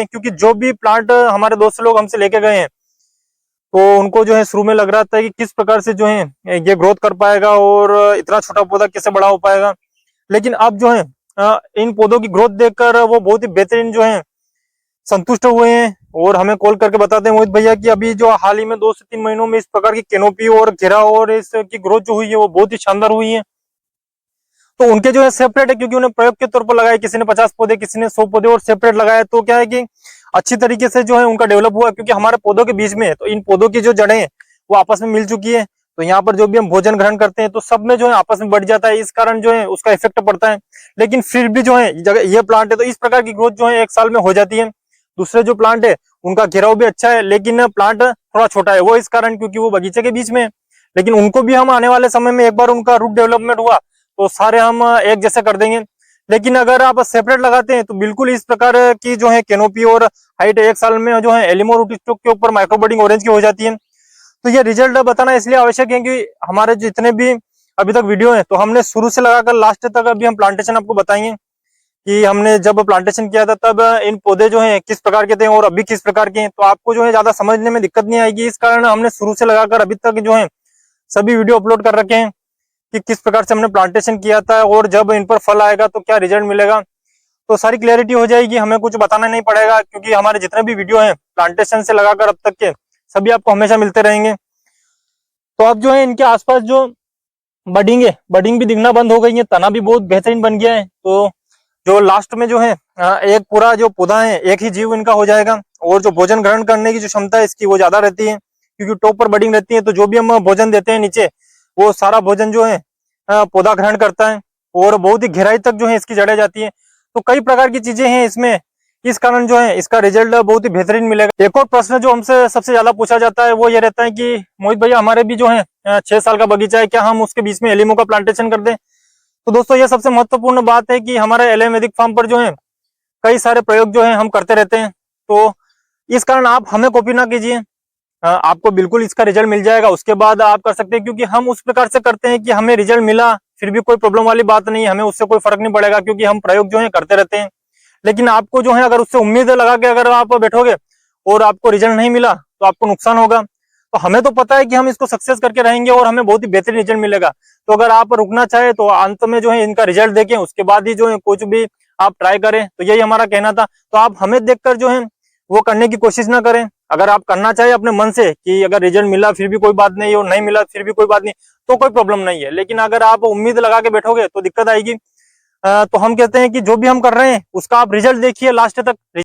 क्योंकि जो भी प्लांट हमारे दोस्त लोग हमसे लेके गए हैं तो उनको जो है शुरू में लग रहा था कि किस प्रकार से जो है ये ग्रोथ कर पाएगा और इतना छोटा पौधा कैसे बड़ा हो पाएगा। लेकिन अब जो है इन पौधों की ग्रोथ देखकर वो बहुत ही बेहतरीन जो है संतुष्ट हुए हैं और हमें कॉल करके बताते हैं मोहित भैया कि अभी जो हाल ही में 2 से 3 महीनों में इस प्रकार की कैनोपी और घेरा और इसकी ग्रोथ जो हुई है वो बहुत ही शानदार हुई है। तो उनके जो है सेपरेट है, क्योंकि उन्हें प्रयोग के तौर पर लगाए, किसी ने 50 पौधे, किसी ने 100 पौधे और सेपरेट लगाया। तो क्या है कि अच्छी तरीके से जो है उनका डेवलप हुआ, क्योंकि हमारे पौधों के बीच में है तो इन पौधों की जो जड़ें हैं वो आपस में मिल चुकी है। तो यहाँ पर जो भी हम भोजन ग्रहण करते हैं तो सब में जो है आपस में बढ़ जाता है, इस कारण जो है उसका इफेक्ट पड़ता है। लेकिन फिर भी जो है ये प्लांट है तो इस प्रकार की ग्रोथ जो है 1 साल में हो जाती है। दूसरे जो प्लांट है उनका घेराव भी अच्छा है लेकिन प्लांट थोड़ा छोटा है, वो इस कारण क्योंकि वो बगीचे के बीच में है। लेकिन उनको भी हम आने वाले समय में एक बार उनका रूट डेवलपमेंट हुआ तो सारे हम एक जैसे कर देंगे। लेकिन अगर आप सेपरेट लगाते हैं तो बिल्कुल इस प्रकार की जो है कैनोपी और हाइट 1 साल में जो है एलिमो रूट स्टॉक के ऊपर माइक्रोबडिंग ऑरेंज की हो जाती है। तो ये रिजल्ट बताना इसलिए आवश्यक है कि हमारे जितने भी अभी तक वीडियो है तो हमने शुरू से लगाकर लास्ट तक अभी हम प्लांटेशन आपको बताएंगे कि हमने जब प्लांटेशन किया था तब इन पौधे जो है किस प्रकार के थे और अभी किस प्रकार के हैं। तो आपको जो है ज्यादा समझने में दिक्कत नहीं आएगी, इस कारण हमने शुरू से लगाकर अभी तक जो है सभी वीडियो अपलोड कर रखे हैं कि किस प्रकार से हमने प्लांटेशन किया था और जब इन पर फल आएगा तो क्या रिजल्ट मिलेगा। तो सारी क्लैरिटी हो जाएगी, हमें कुछ बताना नहीं पड़ेगा, क्योंकि हमारे जितने भी वीडियो हैं प्लांटेशन से लगाकर अब तक के सभी आपको हमेशा मिलते रहेंगे। तो अब जो है इनके आसपास जो बडिंग है, बडिंग भी दिखना बंद हो गई है, तना भी बहुत बेहतरीन बन गया है। तो जो लास्ट में जो है एक पूरा जो पौधा है एक ही जीव इनका हो जाएगा और जो भोजन ग्रहण करने की जो क्षमता है इसकी वो ज्यादा रहती है, क्योंकि टॉप पर बडिंग रहती है। तो जो भी हम भोजन देते हैं नीचे वो सारा भोजन जो है पौधा ग्रहण करता है और बहुत ही गहराई तक जो है इसकी जड़ें जाती है। तो कई प्रकार की चीजें हैं इसमें, इस कारण जो है इसका रिजल्ट बहुत ही बेहतरीन मिलेगा। एक और प्रश्न जो हमसे सबसे ज्यादा पूछा जाता है वो ये रहता है कि मोहित भैया हमारे भी जो है 6 साल का बगीचा है, क्या हम उसके बीच में एलिमो का प्लांटेशन कर दें। तो दोस्तों ये सबसे महत्वपूर्ण बात है कि हमारे एलएम वैदिक फार्म पर जो है कई सारे प्रयोग जो है हम करते रहते हैं। तो इस कारण आप हमें कॉपी ना कीजिए, आपको बिल्कुल इसका रिजल्ट मिल जाएगा, उसके बाद आप कर सकते हैं। क्योंकि हम उस प्रकार से करते हैं कि हमें रिजल्ट मिला फिर भी कोई प्रॉब्लम वाली बात नहीं है, हमें उससे कोई फर्क नहीं पड़ेगा, क्योंकि हम प्रयोग जो है करते रहते हैं। लेकिन आपको जो है अगर उससे उम्मीद लगा के अगर आप बैठोगे और आपको रिजल्ट नहीं मिला तो आपको नुकसान होगा। तो हमें तो पता है कि हम इसको सक्सेस करके रहेंगे और हमें बहुत ही बेहतरीन रिजल्ट मिलेगा। तो अगर आप रुकना चाहे तो अंत में जो है इनका रिजल्ट देखें, उसके बाद ही जो है कुछ भी आप ट्राई करें। तो यही हमारा कहना था। तो आप हमें देखकर जो है वो करने की कोशिश ना करें। अगर आप करना चाहे अपने मन से कि अगर रिजल्ट मिला फिर भी कोई बात नहीं और नहीं मिला फिर भी कोई बात नहीं, तो कोई प्रॉब्लम नहीं है। लेकिन अगर आप उम्मीद लगा के बैठोगे तो दिक्कत आएगी। तो हम कहते हैं कि जो भी हम कर रहे हैं उसका आप रिजल्ट देखिए लास्ट तक।